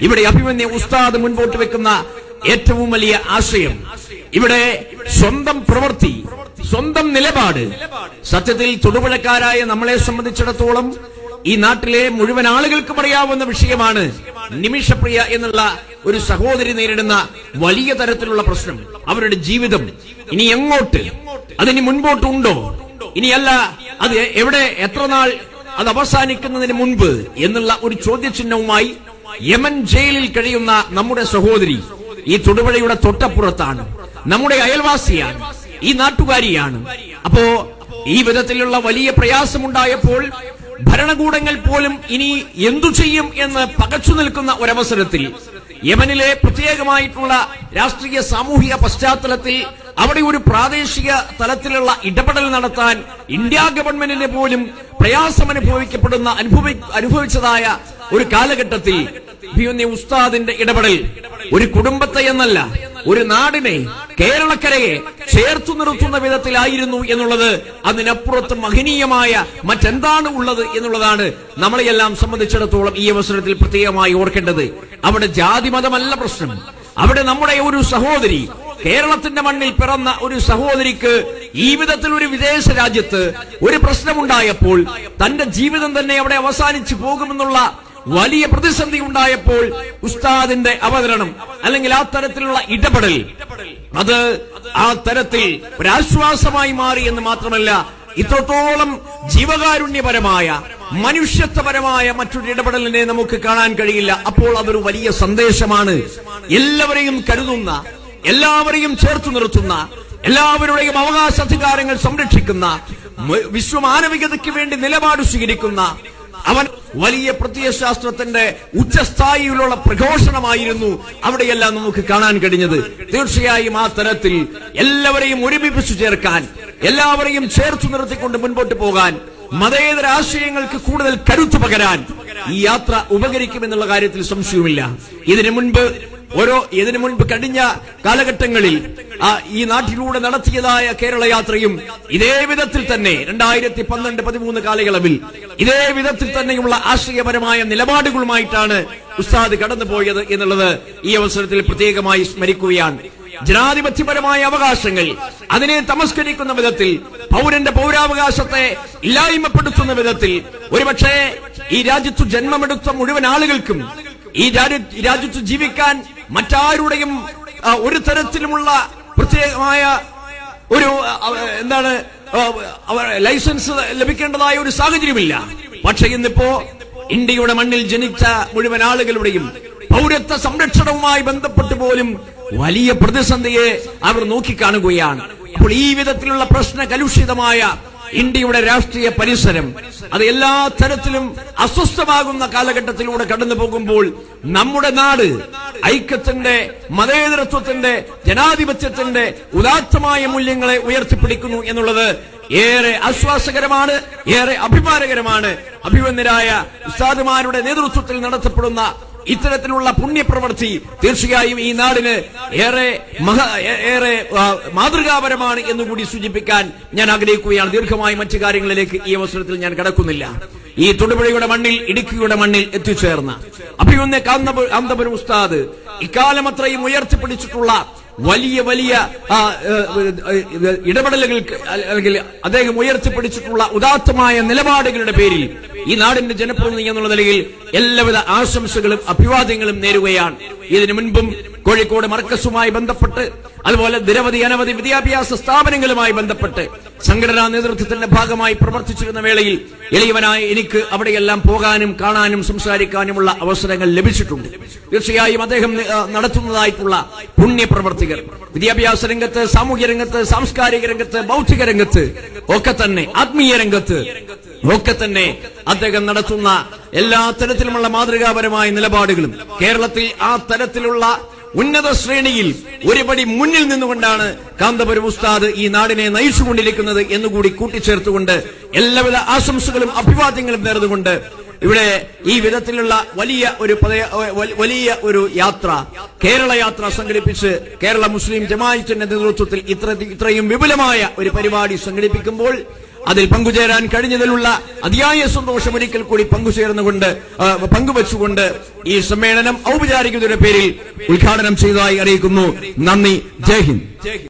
ഇവിടെ അഭിമന്യ ഉസ്താദ് മുൻപോട്ട് വെക്കുന്ന ഏറ്റവും വലിയ ആശയം, ഇവിടെ സ്വന്തം പ്രവൃത്തി, സ്വന്തം നിലപാട്. സത്യത്തിൽ തൊടുപുഴക്കാരായ നമ്മളെ സംബന്ധിച്ചിടത്തോളം ഈ നാട്ടിലെ മുഴുവൻ ആളുകൾക്കും അറിയാവുന്ന വിഷയമാണ് നിമിഷപ്രിയ എന്നുള്ള ഒരു സഹോദരി നേരിടുന്ന വലിയ തരത്തിലുള്ള പ്രശ്നം. അവരുടെ ജീവിതം ഇനി എങ്ങോട്ട്, അതിനി മുൻപോട്ടുണ്ടോ, ഇനിയല്ല അത് എവിടെ, എത്ര നാൾ അത് അവസാനിക്കുന്നതിന് മുൻപ് എന്നുള്ള ഒരു ചോദ്യചിഹ്നവുമായി യമൻ ജയിലിൽ കഴിയുന്ന നമ്മുടെ സഹോദരി ഈ തൊടുപുഴയുടെ തൊട്ടപ്പുറത്താണ്, നമ്മുടെ അയൽവാസിയാണ്, ഈ നാട്ടുകാരിയാണ്. അപ്പോ ഈ വിധത്തിലുള്ള വലിയ പ്രയാസമുണ്ടായപ്പോൾ ഭരണകൂടങ്ങൾ പോലും ഇനി എന്തു ചെയ്യും എന്ന് പകച്ചു നിൽക്കുന്ന ഒരവസരത്തിൽ യമനിലെ പ്രത്യേകമായിട്ടുള്ള രാഷ്ട്രീയ സാമൂഹിക പശ്ചാത്തലത്തിൽ അവിടെ ഒരു പ്രാദേശിക തലത്തിലുള്ള ഇടപെടൽ നടത്താൻ ഇന്ത്യ ഗവൺമെന്റിന് പോലും പ്രയാസം അനുഭവിച്ചതായ ഒരു കാലഘട്ടത്തിൽ ഉസ്താദിന്റെ ഇടപെടൽ ഒരു കുടുംബത്തെ എന്നല്ല, ഒരു നാടിനെ, കേരളക്കരയെ ചേർത്തു നിർത്തുന്ന വിധത്തിലായിരുന്നു എന്നുള്ളത് അതിനപ്പുറത്ത് മഹനീയമായ മറ്റെന്താണ് ഉള്ളത് എന്നുള്ളതാണ് നമ്മളെയെല്ലാം സംബന്ധിച്ചിടത്തോളം ഈ അവസരത്തിൽ പ്രത്യേകമായി ഓർക്കേണ്ടത്. അവിടെ ജാതി മതമല്ല പ്രശ്നം. അവിടെ നമ്മുടെ ഒരു സഹോദരി, കേരളത്തിന്റെ മണ്ണിൽ പിറന്ന ഒരു സഹോദരിക്ക് ഈ വിധത്തിൽ ഒരു വിദേശ രാജ്യത്ത് ഒരു പ്രശ്നമുണ്ടായപ്പോൾ തന്റെ ജീവിതം തന്നെ അവിടെ അവസാനിച്ചു പോകുമെന്നുള്ള വലിയ പ്രതിസന്ധി ഉണ്ടായപ്പോൾ ഉസ്താദിന്റെ അവതരണം അല്ലെങ്കിൽ ആ തരത്തിലുള്ള ഇടപെടൽ അത് ആ തരത്തിൽ ഒരാശ്വാസമായി മാറി എന്ന് മാത്രമല്ല, ഇത്രത്തോളം ജീവകാരുണ്യപരമായ മനുഷ്യത്വപരമായ മറ്റൊരു ഇടപെടലിനെ നമുക്ക് കാണാൻ കഴിയില്ല. അപ്പോൾ അതൊരു വലിയ സന്ദേശമാണ്. എല്ലാവരെയും കരുതുന്ന, എല്ലാവരെയും ചേർത്തു നിർത്തുന്ന, എല്ലാവരുടെയും അവകാശാധികാരങ്ങൾ സംരക്ഷിക്കുന്ന, വിശ്വമാനവികതയ്ക്ക് വേണ്ടി നിലപാട് സ്വീകരിക്കുന്ന അവൻ വലിയ പ്രത്യയശാസ്ത്രത്തിന്റെ ഉച്ചസ്ഥായിയിലുള്ള പ്രഘോഷണമായിരുന്നു അവിടെയെല്ലാം നമുക്ക് കാണാൻ കഴിഞ്ഞത്. തീർച്ചയായും ആ തരത്തിൽ എല്ലാവരെയും ഒരുമിപ്പിച്ചു ചേർക്കാൻ, എല്ലാവരെയും ചേർത്തു നിർത്തിക്കൊണ്ട് മുൻപോട്ട് പോകാൻ, മതേതര ആശയങ്ങൾക്ക് കൂടുതൽ കരുത്തു പകരാൻ ഈ യാത്ര ഉപകരിക്കുമെന്നുള്ള കാര്യത്തിൽ സംശയവുമില്ല. ഇതിനു മുൻപ് കഴിഞ്ഞ കാലഘട്ടങ്ങളിൽ ഈ നാട്ടിലൂടെ നടത്തിയതായ കേരള യാത്രയും ഇതേ വിധത്തിൽ തന്നെ 2012-13 കാലയളവിൽ ഇതേ വിധത്തിൽ തന്നെയുള്ള ആശയപരമായ നിലപാടുകളുമായിട്ടാണ് ഉസ്താദ് കടന്നുപോയത് എന്നുള്ളത് ഈ അവസരത്തിൽ പ്രത്യേകമായി സ്മരിക്കുകയാണ്. ജനാധിപത്യപരമായ അവകാശങ്ങൾ അതിനെ തമസ്കരിക്കുന്ന വിധത്തിൽ, പൗരന്റെ പൗരാവകാശത്തെ ഇല്ലായ്മപ്പെടുത്തുന്ന വിധത്തിൽ, ഒരുപക്ഷെ ഈ രാജ്യത്തു ജന്മമെടുത്ത മുഴുവൻ ആളുകൾക്കും ഈ രാജ്യത്ത് ജീവിക്കാൻ മറ്റാരുടെയും ഒരു തരത്തിലുമുള്ള പ്രത്യേകമായ ഒരു ലൈസൻസ് ലഭിക്കേണ്ടതായ ഒരു സാഹചര്യമില്ല. പക്ഷെ ഇന്നിപ്പോ ഇന്ത്യയുടെ മണ്ണിൽ ജനിച്ച മുഴുവൻ ആളുകളുടെയും പൗരത്വ സംരക്ഷണവുമായി ബന്ധപ്പെട്ട് പോലും വലിയ പ്രതിസന്ധിയെ അവർ നോക്കിക്കാണുകയാണ്. അപ്പോൾ ഈ വിധത്തിലുള്ള പ്രശ്ന കലുഷിതമായ ഇന്ത്യയുടെ രാഷ്ട്രീയ പരിസരം അത് എല്ലാ തരത്തിലും അസ്വസ്ഥമാകുന്ന കാലഘട്ടത്തിലൂടെ കടന്നു പോകുമ്പോൾ നമ്മുടെ നാട് ഐക്യത്തിന്റെ, മതേതരത്വത്തിന്റെ, ജനാധിപത്യത്തിന്റെ ഉദാത്തമായ മൂല്യങ്ങളെ ഉയർത്തിപ്പിടിക്കുന്നു എന്നുള്ളത് ഏറെ ആശ്വാസകരമാണ്, ഏറെ അഭിമാനകരമാണ്. അഭിമന്യരായ ഉസ്താദുമാരുടെ നേതൃത്വത്തിൽ നടത്തപ്പെടുന്ന ഇത്തരത്തിലുള്ള പുണ്യപ്രവൃത്തി തീർച്ചയായും ഈ നാടിന് ഏറെ മാതൃകാപരമാണ് എന്നുകൂടി സൂചിപ്പിക്കാൻ ഞാൻ ആഗ്രഹിക്കുകയാണ്. ദീർഘമായി മറ്റു കാര്യങ്ങളിലേക്ക് ഈ അവസരത്തിൽ ഞാൻ കടക്കുന്നില്ല. ഈ തൊടുപുഴയുടെ മണ്ണിൽ, ഇടുക്കിയുടെ മണ്ണിൽ എത്തിച്ചേർന്ന അഭിമന്യ കാന്തപുരം ഉസ്താദ് ഇക്കാലം അത്രയും ഉയർത്തിപ്പിടിച്ചിട്ടുള്ള വലിയ വലിയ ഇടപെടലുകൾക്ക് അല്ലെങ്കിൽ അദ്ദേഹം ഉയർത്തിപ്പിടിച്ചിട്ടുള്ള ഉദാത്തമായ നിലപാടുകളുടെ പേരിൽ ഈ നാടിന്റെ ജനപ്രതിനിധി എന്നുള്ള നിലയിൽ എല്ലാവിധ ആശംസകളും അഭിവാദ്യങ്ങളും നേരുകയാണ്. ഇതിനു മുൻപും കോഴിക്കോട് മർക്കസുമായി ബന്ധപ്പെട്ട്, അതുപോലെ നിരവധി അനവധി വിദ്യാഭ്യാസ സ്ഥാപനങ്ങളുമായി ബന്ധപ്പെട്ട് സംഘടനാ നേതൃത്വത്തിന്റെ ഭാഗമായി പ്രവർത്തിച്ചിരുന്ന വേളയിൽ എളിയവനായ എനിക്ക് അവിടെയെല്ലാം പോകാനും കാണാനും സംസാരിക്കാനുമുള്ള അവസരങ്ങൾ ലഭിച്ചിട്ടുണ്ട്. തീർച്ചയായും അദ്ദേഹം നടത്തുന്നതായിട്ടുള്ള പുണ്യപ്രവർത്തികൾ വിദ്യാഭ്യാസ രംഗത്ത്, സാമൂഹ്യ രംഗത്ത്, സാംസ്കാരിക രംഗത്ത്, ബൗദ്ധിക രംഗത്ത് ഒക്കെ തന്നെ, ആത്മീയ രംഗത്ത് ഒക്കെ തന്നെ അദ്ദേഹം നടത്തുന്ന എല്ലാ തരത്തിലുമുള്ള മാതൃകാപരമായ നിലപാടുകളും കേരളത്തിൽ ആ തരത്തിലുള്ള ഉന്നത ശ്രേണിയിൽ ഒരുപടി മുന്നിൽ നിന്നുകൊണ്ടാണ് കാന്തപുരം ഉസ്താദ് ഈ നാടിനെ നയിച്ചുകൊണ്ടിരിക്കുന്നത് എന്നുകൂടി കൂട്ടിച്ചേർത്തുകൊണ്ട് എല്ലാവിധ ആശംസകളും അഭിവാദ്യങ്ങളും നേർന്നുകൊണ്ട് ഇവിടെ ഈ വിധത്തിലുള്ള വലിയ ഒരു യാത്ര, കേരള യാത്ര സംഘടിപ്പിച്ച് കേരള മുസ്ലിം ജമാഅത്തിന്റെ നേതൃത്വത്തിൽ ഇത്രയും വിപുലമായ ഒരു പരിപാടി സംഘടിപ്പിക്കുമ്പോൾ അതിൽ പങ്കുചേരാൻ കഴിഞ്ഞതിലുള്ള അതിയായ സന്തോഷം ഒരിക്കൽ കൂടി പങ്കുവച്ചുകൊണ്ട് ഈ സമ്മേളനം ഔപചാരികതയുടെ പേരിൽ ഉദ്ഘാടനം ചെയ്തതായി അറിയിക്കുന്നു. നന്ദി. ജയ് ഹിന്ദ്.